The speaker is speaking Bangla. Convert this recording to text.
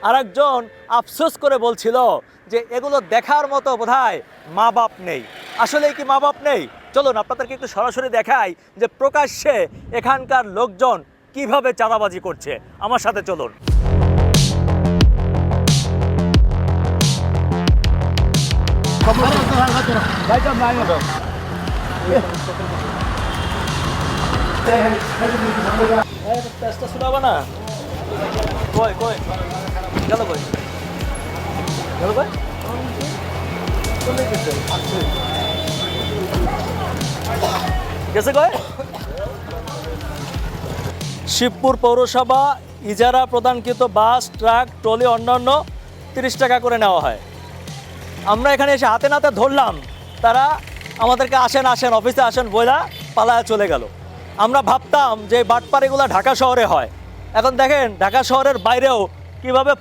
আরেকজন আফসোস করে বলছিল যে এগুলো দেখার মতো বোধহয় মা বাপ নেই। আসলে কি মা বাপ নেই? চলুন আপনাদেরকে একটু সরাসরি দেখাই যে প্রকাশ্যে এখানকার লোকজন কিভাবে চাঁদাবাজি করছে। আমার সাথে চলুন। শোনাবা না কই কই গেল কই গেল কই গেছে কই? শিবপুর পৌরসভা ইজারা প্রদানকৃত বাস, ট্রাক, ট্রলি অন্যান্য 30 টাকা করে নেওয়া হয়। আমরা এখানে এসে হাতে নাতে ধরলাম, তারা আমাদেরকে আসেন আসেন অফিসে আসেন বইলা পালায় চলে গেল। আমরা ভাবতাম যে বাটপাড়িগুলো ঢাকা শহরে হয়, এখন দেখেন ঢাকা শহরের বাইরেও কিভাবে